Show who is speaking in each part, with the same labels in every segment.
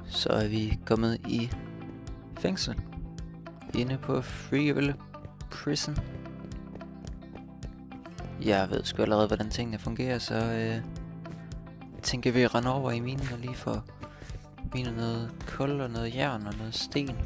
Speaker 1: Så er vi kommet i fængsel. Inde på Freeville Prison. Jeg ved sgu allerede, hvordan tingene fungerer, så tænker vi at rende over i minen og lige få minet noget kul og noget jern og noget sten.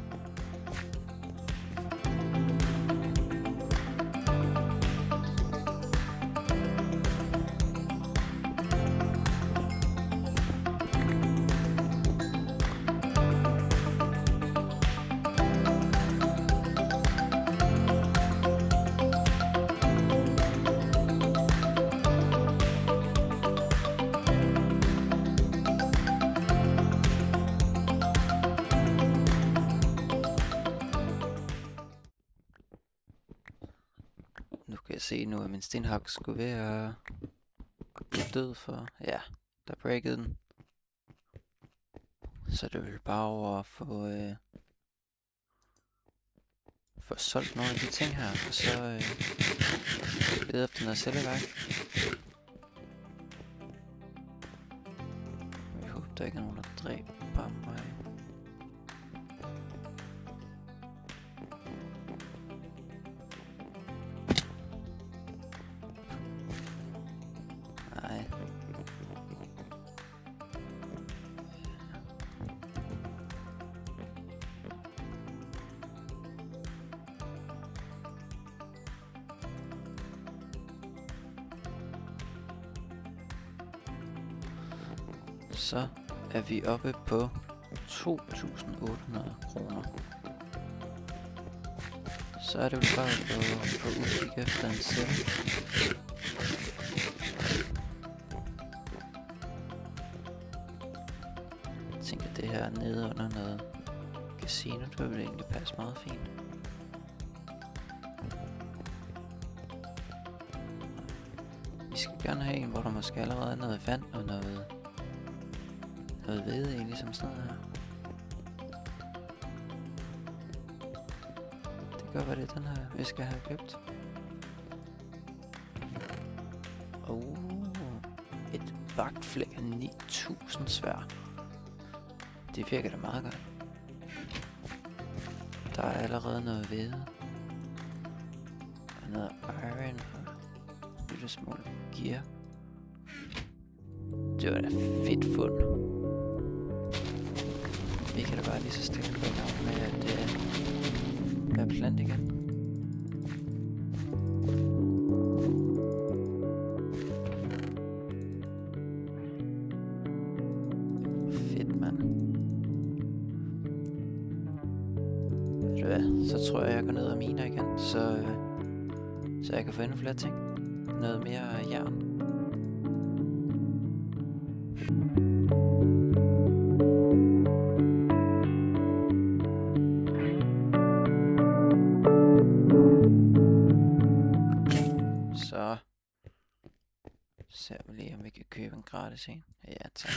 Speaker 1: Nu kan jeg se nu, at min stenhak skulle ved at blive død for... Ja, der breakede den. Så det vil bare over at få solgt nogle af de ting her, og så lede efter noget celleværk. Jeg håber, der ikke er nogen, der dræber mig. Nej. Så er vi oppe på 2.800 kroner. Så er det vel bare på udkig efter en celle. Jeg tænker, det her nede under noget casino, det vil egentlig passe meget fint. Vi skal gerne have en, hvor der måske allerede er noget vand og noget hvede i, ligesom sådan noget her. Det gør, hvad det er den her, vi skal have købt. Et vagtflæk af 9.000 svær. Det virker da meget godt. Der er allerede noget hvede. Og noget iron og en lille smule gear. Det var da fedt fund. Vi kan da bare lige så stille på i gang med at være plant igen. Fedt, mand. Ved du hvad, så tror jeg går ned og miner igen, så jeg kan få endnu flere ting. Noget mere jern. Så ser vi lige, om vi kan købe en gratis en. Ja, tak.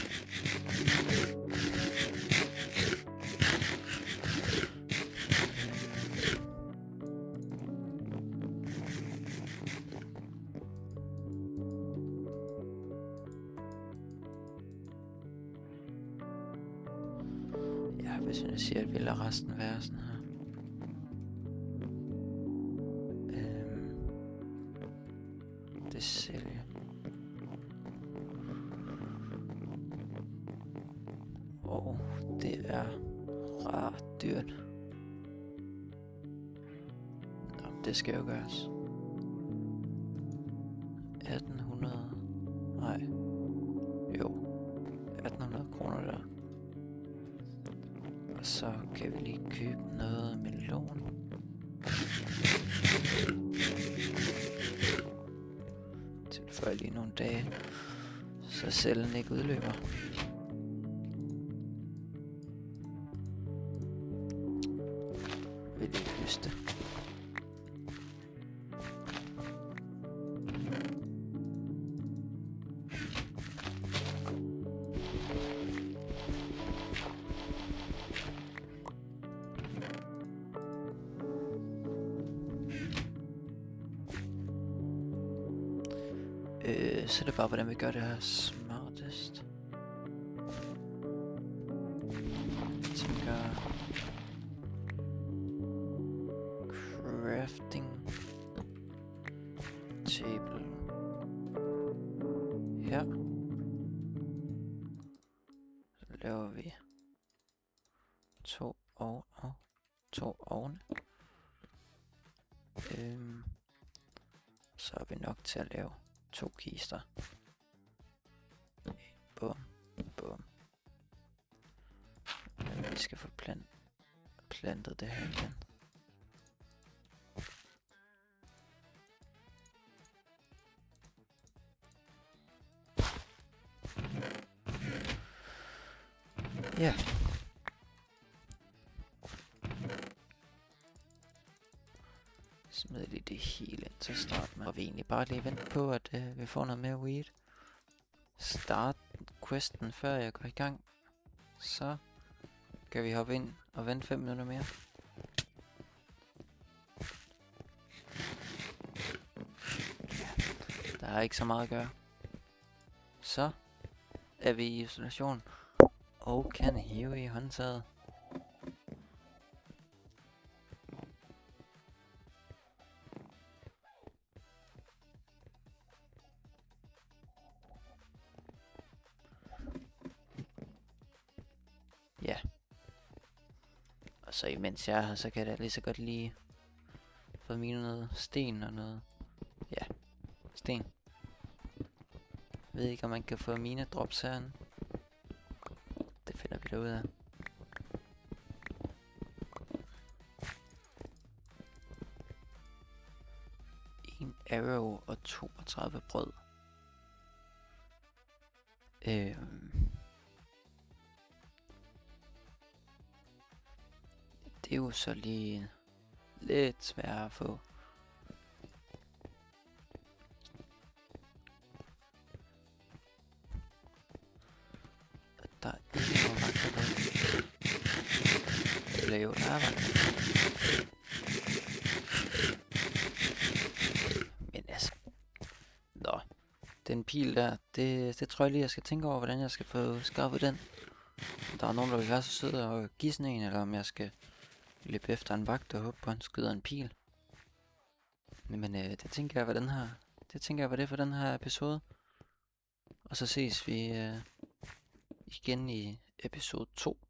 Speaker 1: Ja, hvis jeg siger, at vi lader resten være sådan her. Det sælger. Det er ret dyrt. Nå, det skal jo gøres. 1800. Nej. Jo. 1800 kroner der. Og så kan vi lige købe noget melon. Tilføj lige nogle dage, så cellen ikke udløber. Vil lige høste. Så er det bare, hvordan vi gør det her smartest. laver vi 2 ovne. Så er vi nok til at lave 2 kister. Bum, bum. Vi skal få plantet det her igen. Ja. Smid lige det hele ind til start med. Og vi egentlig bare lige vente på, at vi får noget mere weed. Start questen, før jeg går i gang. Så kan vi hoppe ind og vente 5 minutter mere. Der er ikke så meget at gøre. Så er vi i isolation og kan hive i håndtaget. Ja. Og så imens jeg er her, så kan jeg lige så godt lige få mine noget sten og noget. Ja, sten. Jeg ved ikke, om man kan få mine drops herinde. Det finder vi da ud af. En arrow og 32 brød. Det er jo så lige lidt sværere at få. Der er ikke nogen vagter på. Eller jo, der er vagter. Men altså. Nå. Den pil der, det tror jeg lige, jeg skal tænke over, hvordan jeg skal få skaffet den. Der er nogen, der vil være så søde og give sådan en, eller om jeg skal løbe efter en vagt og håbe på, at han skyder en pil. Men det tænker jeg, hvad den her. Det tænker jeg, hvad det er for den her episode. Og så ses vi igen i episode 2.